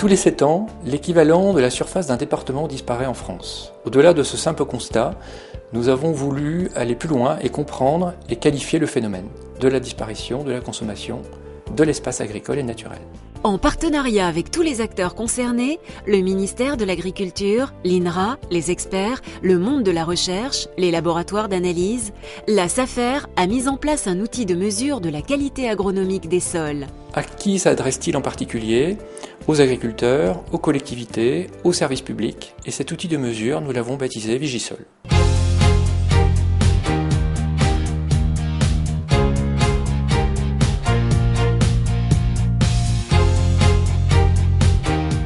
Tous les 7 ans, l'équivalent de la surface d'un département disparaît en France. Au-delà de ce simple constat, nous avons voulu aller plus loin et comprendre et qualifier le phénomène de la disparition, de la consommation, de l'espace agricole et naturel. En partenariat avec tous les acteurs concernés, le ministère de l'Agriculture, l'INRA, les experts, le monde de la recherche, les laboratoires d'analyse, la SAFER a mis en place un outil de mesure de la qualité agronomique des sols. À qui s'adresse-t-il en particulier ? Aux agriculteurs, aux collectivités, aux services publics. Et cet outil de mesure, nous l'avons baptisé Vigisol.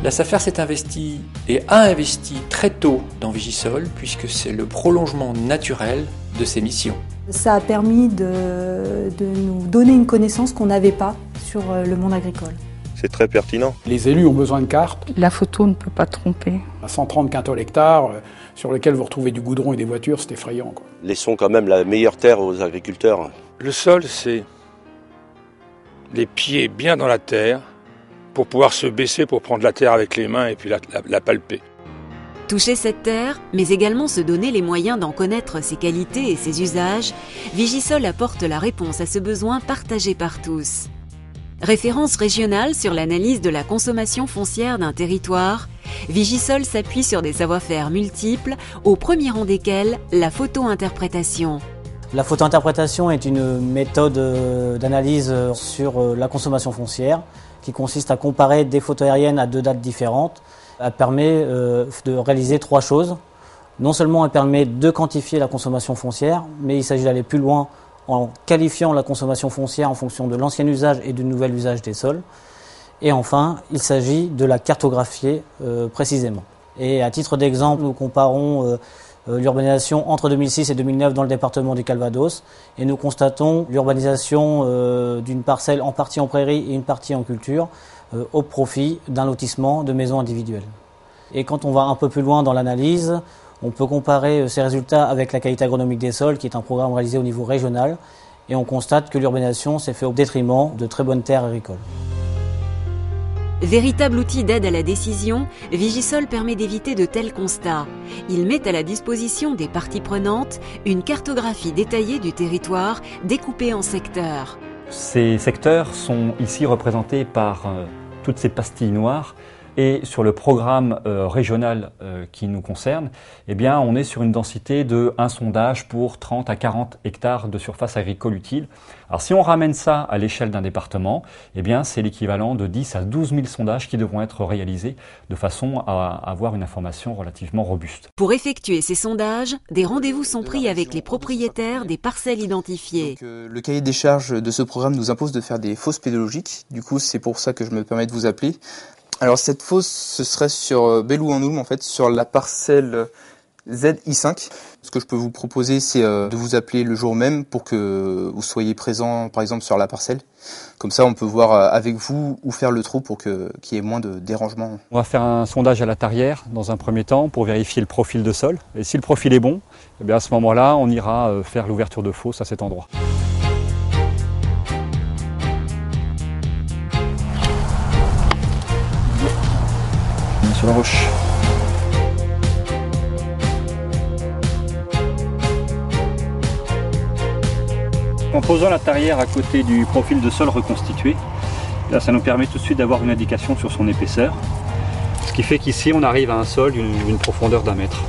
La SAFER s'est investie et a investi très tôt dans Vigisol puisque c'est le prolongement naturel de ses missions. Ça a permis de nous donner une connaissance qu'on n'avait pas sur le monde agricole. C'est très pertinent. Les élus ont besoin de cartes. La photo ne peut pas tromper. À 130 quintaux-hectares, sur lesquels vous retrouvez du goudron et des voitures, c'est effrayant, quoi. Laissons quand même la meilleure terre aux agriculteurs. Le sol, c'est les pieds bien dans la terre pour pouvoir se baisser, pour prendre la terre avec les mains et puis la palper. Toucher cette terre, mais également se donner les moyens d'en connaître ses qualités et ses usages, Vigisol apporte la réponse à ce besoin partagé par tous. Référence régionale sur l'analyse de la consommation foncière d'un territoire, Vigisol s'appuie sur des savoir-faire multiples, au premier rang desquels la photo-interprétation. La photo-interprétation est une méthode d'analyse sur la consommation foncière qui consiste à comparer des photos aériennes à 2 dates différentes. Elle permet de réaliser 3 choses. Non seulement elle permet de quantifier la consommation foncière, mais il s'agit d'aller plus loin en qualifiant la consommation foncière en fonction de l'ancien usage et du nouvel usage des sols. Et enfin, il s'agit de la cartographier précisément. Et à titre d'exemple, nous comparons l'urbanisation entre 2006 et 2009 dans le département du Calvados et nous constatons l'urbanisation d'une parcelle en partie en prairie et une partie en culture au profit d'un lotissement de maisons individuelles. Et quand on va un peu plus loin dans l'analyse, on peut comparer ces résultats avec la qualité agronomique des sols, qui est un programme réalisé au niveau régional, et on constate que l'urbanisation s'est faite au détriment de très bonnes terres agricoles. Véritable outil d'aide à la décision, Vigisol permet d'éviter de tels constats. Il met à la disposition des parties prenantes une cartographie détaillée du territoire, découpée en secteurs. Ces secteurs sont ici représentés par toutes ces pastilles noires. Et sur le programme régional qui nous concerne, eh bien, on est sur une densité de 1 sondage pour 30 à 40 hectares de surface agricole utile. Alors si on ramène ça à l'échelle d'un département, eh bien, c'est l'équivalent de 10 à 12 000 sondages qui devront être réalisés de façon à avoir une information relativement robuste. Pour effectuer ces sondages, des rendez-vous sont pris avec les propriétaires des parcelles identifiées. Donc, le cahier des charges de ce programme nous impose de faire des fosses pédologiques. Du coup, c'est pour ça que je me permets de vous appeler. Alors cette fosse, ce serait sur Belloux-en-Oulm, en fait, sur la parcelle ZI5. Ce que je peux vous proposer, c'est de vous appeler le jour même pour que vous soyez présent, par exemple, sur la parcelle. Comme ça, on peut voir avec vous où faire le trou pour qu'il y ait moins de dérangements. On va faire un sondage à la tarière dans un premier temps pour vérifier le profil de sol. Et si le profil est bon, eh bien à ce moment-là, on ira faire l'ouverture de fosse à cet endroit. Sur la roche. En posant la tarière à côté du profil de sol reconstitué, là ça nous permet tout de suite d'avoir une indication sur son épaisseur. Ce qui fait qu'ici on arrive à un sol d'une profondeur d'1 mètre.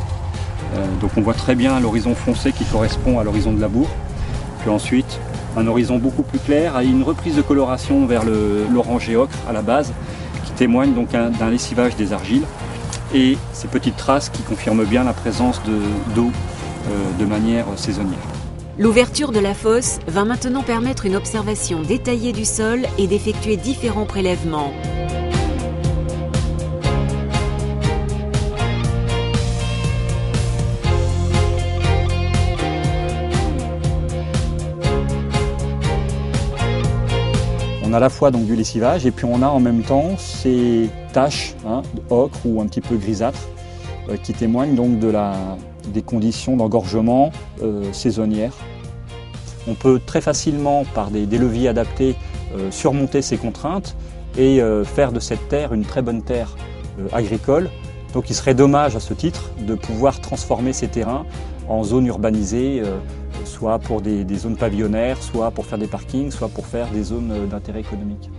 Donc on voit très bien l'horizon foncé qui correspond à l'horizon de labour. Puis ensuite un horizon beaucoup plus clair, avec une reprise de coloration vers l'orangé ocre à la base, qui témoigne donc d'un lessivage des argiles. Et ces petites traces qui confirment bien la présence d'eau de manière saisonnière. L'ouverture de la fosse va maintenant permettre une observation détaillée du sol et d'effectuer différents prélèvements. On a à la fois donc du lessivage et puis on a en même temps ces taches ocre ou un petit peu grisâtres qui témoignent donc des conditions d'engorgement saisonnières. On peut très facilement, par des leviers adaptés, surmonter ces contraintes et faire de cette terre une très bonne terre agricole. Donc il serait dommage à ce titre de pouvoir transformer ces terrains en zones urbanisées, soit pour des zones pavillonnaires, soit pour faire des parkings, soit pour faire des zones d'intérêt économique.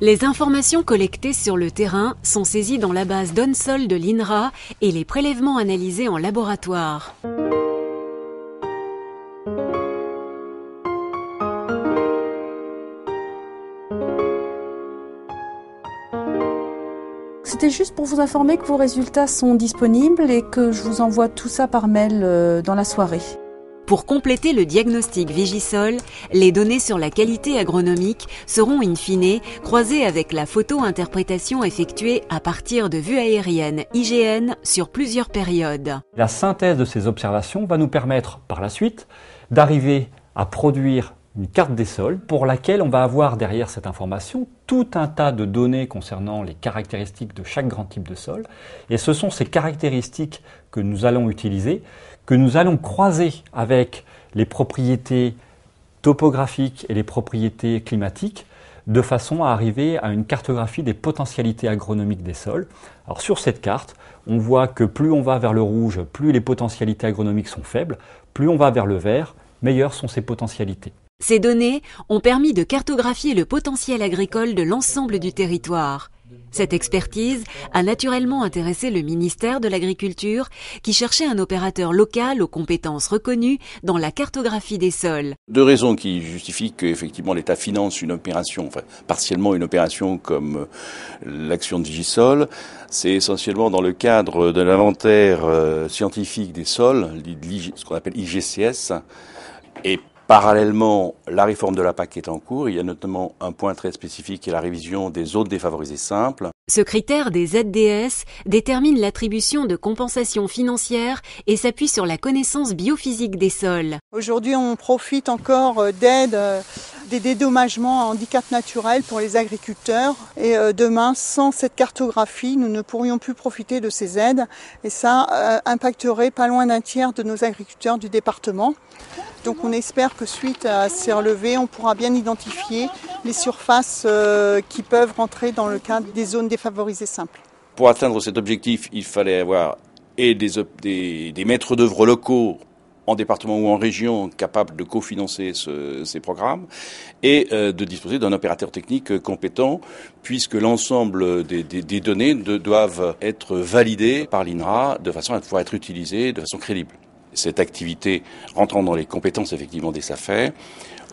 Les informations collectées sur le terrain sont saisies dans la base Donsol de l'INRA et les prélèvements analysés en laboratoire. C'était juste pour vous informer que vos résultats sont disponibles et que je vous envoie tout ça par mail dans la soirée. Pour compléter le diagnostic Vigisol, les données sur la qualité agronomique seront in fine croisées avec la photo-interprétation effectuée à partir de vues aériennes IGN sur plusieurs périodes. La synthèse de ces observations va nous permettre par la suite d'arriver à produire une carte des sols pour laquelle on va avoir derrière cette information tout un tas de données concernant les caractéristiques de chaque grand type de sol. Et ce sont ces caractéristiques que nous allons utiliser, que nous allons croiser avec les propriétés topographiques et les propriétés climatiques de façon à arriver à une cartographie des potentialités agronomiques des sols. Alors sur cette carte, on voit que plus on va vers le rouge, plus les potentialités agronomiques sont faibles, plus on va vers le vert, meilleures sont ces potentialités. Ces données ont permis de cartographier le potentiel agricole de l'ensemble du territoire. Cette expertise a naturellement intéressé le ministère de l'Agriculture qui cherchait un opérateur local aux compétences reconnues dans la cartographie des sols. Deux raisons qui justifient qu'effectivement l'État finance une opération, enfin partiellement une opération comme l'action de Vigisol. C'est essentiellement dans le cadre de l'inventaire scientifique des sols, ce qu'on appelle IGCS, et parallèlement, la réforme de la PAC est en cours. Il y a notamment un point très spécifique qui est la révision des zones défavorisées simples. Ce critère des ZDS détermine l'attribution de compensations financières et s'appuie sur la connaissance biophysique des sols. Aujourd'hui, on profite encore d'aides, des dédommagements à handicap naturel pour les agriculteurs. Et demain, sans cette cartographie, nous ne pourrions plus profiter de ces aides. Et ça impacterait pas loin d'un tiers de nos agriculteurs du département. Donc on espère que suite à ces relevés, on pourra bien identifier les surfaces qui peuvent rentrer dans le cadre des zones défavorisées simples. Pour atteindre cet objectif, il fallait avoir des maîtres d'œuvre locaux en département ou en région capables de cofinancer ces programmes et de disposer d'un opérateur technique compétent puisque l'ensemble des données doivent être validées par l'INRA de façon à pouvoir être utilisées de façon crédible. Cette activité rentrant dans les compétences effectivement des SAFER,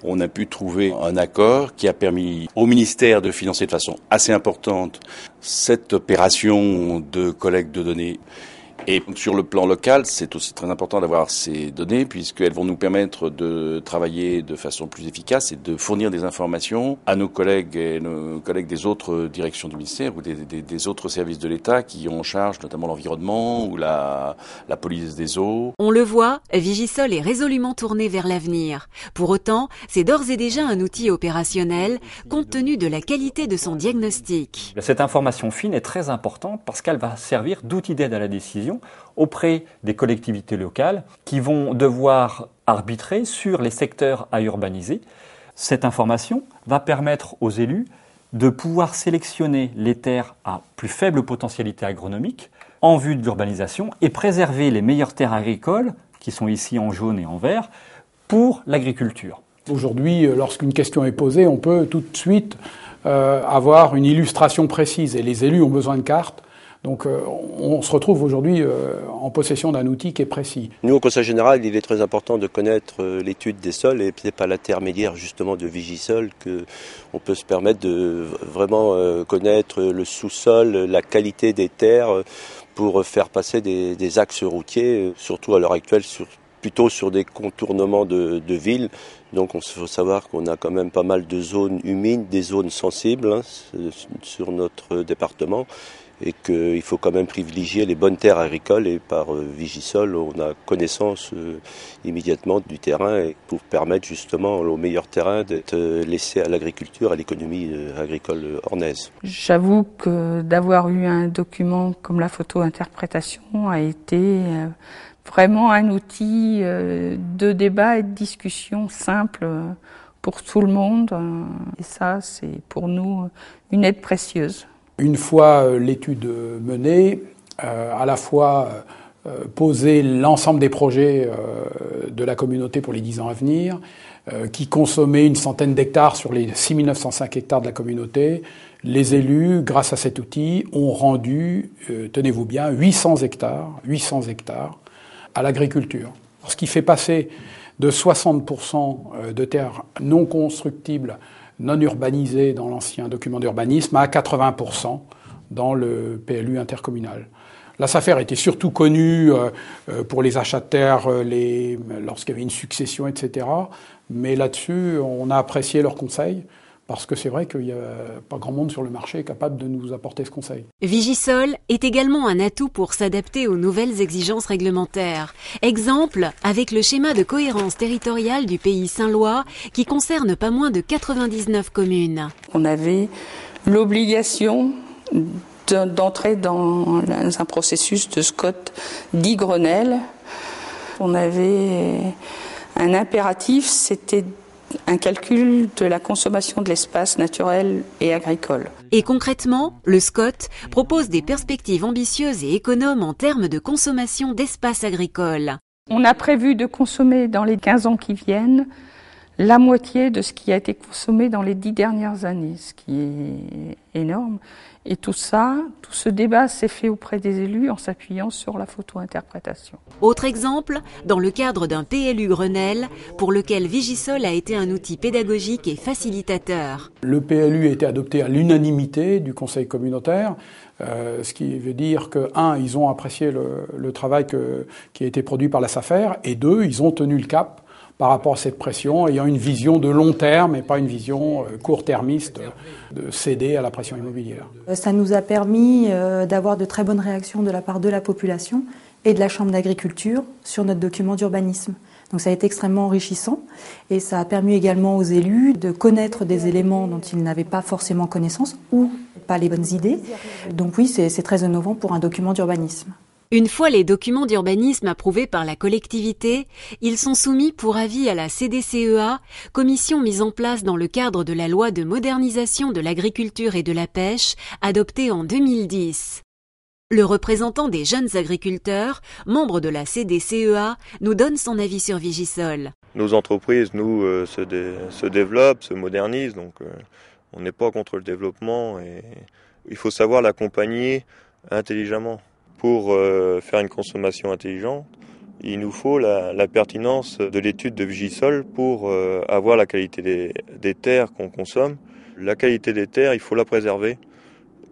on a pu trouver un accord qui a permis au ministère de financer de façon assez importante cette opération de collecte de données. Et sur le plan local, c'est aussi très important d'avoir ces données puisqu'elles vont nous permettre de travailler de façon plus efficace et de fournir des informations à nos collègues et nos collègues des autres directions du ministère ou des autres services de l'État qui ont en charge notamment l'environnement ou la police des eaux. On le voit, Vigisol est résolument tourné vers l'avenir. Pour autant, c'est d'ores et déjà un outil opérationnel compte tenu de la qualité de son diagnostic. Cette information fine est très importante parce qu'elle va servir d'outil d'aide à la décision auprès des collectivités locales qui vont devoir arbitrer sur les secteurs à urbaniser. Cette information va permettre aux élus de pouvoir sélectionner les terres à plus faible potentialité agronomique en vue de l'urbanisation et préserver les meilleures terres agricoles, qui sont ici en jaune et en vert, pour l'agriculture. Aujourd'hui, lorsqu'une question est posée, on peut tout de suite avoir une illustration précise et les élus ont besoin de cartes. Donc on se retrouve aujourd'hui en possession d'un outil qui est précis. Nous, au Conseil général, il est très important de connaître l'étude des sols et c'est par l'intermédiaire justement de Vigisol qu'on peut se permettre de vraiment connaître le sous-sol, la qualité des terres pour faire passer des axes routiers, surtout à l'heure actuelle plutôt sur des contournements de villes. Donc il faut savoir qu'on a quand même pas mal de zones humides, des zones sensibles sur notre département. et qu'il faut quand même privilégier les bonnes terres agricoles. Et par Vigisol, on a connaissance immédiatement du terrain et pour permettre justement au meilleur terrain d'être laissé à l'agriculture, à l'économie agricole ornaise. J'avoue que d'avoir eu un document comme la photo-interprétation a été vraiment un outil de débat et de discussion simple pour tout le monde. Et ça, c'est pour nous une aide précieuse. Une fois l'étude menée, à la fois poser l'ensemble des projets de la communauté pour les 10 ans à venir, qui consommaient une centaine d'hectares sur les 6905 hectares de la communauté, les élus, grâce à cet outil, ont rendu, tenez-vous bien, 800 hectares à l'agriculture. Ce qui fait passer de 60% de terres non constructibles, non urbanisées dans l'ancien document d'urbanisme à 80% dans le PLU intercommunal. La SAFER était surtout connue pour les achats de terres lorsqu'il y avait une succession, etc. Mais là-dessus, on a apprécié leurs conseils. Parce que c'est vrai qu'il n'y a pas grand monde sur le marché capable de nous apporter ce conseil. Vigisol est également un atout pour s'adapter aux nouvelles exigences réglementaires. Exemple avec le schéma de cohérence territoriale du pays Saint-Lois qui concerne pas moins de 99 communes. On avait l'obligation d'entrer dans un processus de SCOT dit Grenelle. On avait un impératif, c'était un calcul de la consommation de l'espace naturel et agricole. Et concrètement, le SCOT propose des perspectives ambitieuses et économes en termes de consommation d'espace agricole. On a prévu de consommer dans les 15 ans qui viennent la moitié de ce qui a été consommé dans les 10 dernières années, ce qui est énorme. Et tout ce débat s'est fait auprès des élus en s'appuyant sur la photo-interprétation. Autre exemple, dans le cadre d'un PLU Grenelle, pour lequel Vigisol a été un outil pédagogique et facilitateur. Le PLU a été adopté à l'unanimité du conseil communautaire, ce qui veut dire que, 1, ils ont apprécié le travail qui a été produit par la SAFER, et 2, ils ont tenu le cap par rapport à cette pression, ayant une vision de long terme et pas une vision court-termiste de céder à la pression immobilière. Ça nous a permis d'avoir de très bonnes réactions de la part de la population et de la Chambre d'agriculture sur notre document d'urbanisme. Donc ça a été extrêmement enrichissant et ça a permis également aux élus de connaître des éléments dont ils n'avaient pas forcément connaissance ou pas les bonnes idées. Donc oui, c'est très innovant pour un document d'urbanisme. Une fois les documents d'urbanisme approuvés par la collectivité, ils sont soumis pour avis à la CDCEA, commission mise en place dans le cadre de la loi de modernisation de l'agriculture et de la pêche, adoptée en 2010. Le représentant des jeunes agriculteurs, membre de la CDCEA, nous donne son avis sur Vigisol. Nos entreprises, se développent, se modernisent, donc on n'est pas contre le développement et il faut savoir l'accompagner intelligemment. Pour faire une consommation intelligente, il nous faut la pertinence de l'étude de Vigisol pour avoir la qualité des terres qu'on consomme. La qualité des terres, il faut la préserver.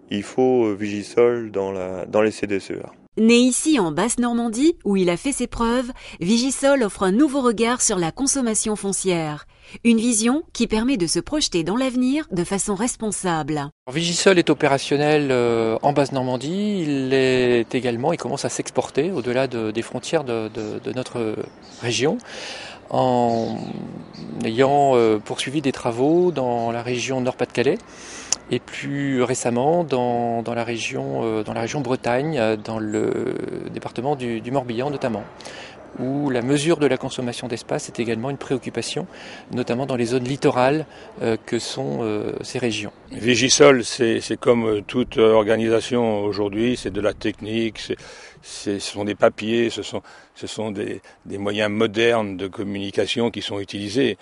Il faut Vigisol dans les CDCEA. Né ici en Basse-Normandie, où il a fait ses preuves, Vigisol offre un nouveau regard sur la consommation foncière. Une vision qui permet de se projeter dans l'avenir de façon responsable. Vigisol est opérationnel en Basse-Normandie. Il commence à s'exporter au-delà des frontières de notre région, en ayant poursuivi des travaux dans la région Nord-Pas-de-Calais. Et plus récemment dans la région Bretagne, dans le département du Morbihan notamment, où la mesure de la consommation d'espace est également une préoccupation, notamment dans les zones littorales que sont ces régions. Vigisol, c'est comme toute organisation aujourd'hui, c'est de la technique, ce sont des papiers, ce sont des moyens modernes de communication qui sont utilisés.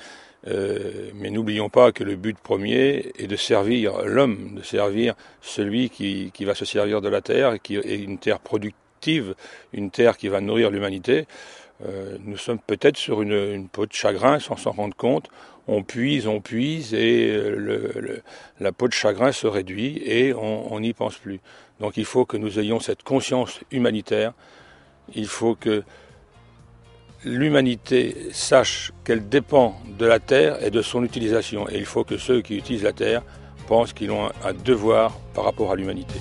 Mais n'oublions pas que le but premier est de servir l'homme, de servir celui qui va se servir de la terre, qui est une terre productive, une terre qui va nourrir l'humanité. Nous sommes peut-être sur une peau de chagrin sans s'en rendre compte. On puise et la peau de chagrin se réduit et on n'y pense plus. Donc il faut que nous ayons cette conscience humanitaire. Il faut que l'humanité sache qu'elle dépend de la terre et de son utilisation. Et il faut que ceux qui utilisent la terre pensent qu'ils ont un devoir par rapport à l'humanité.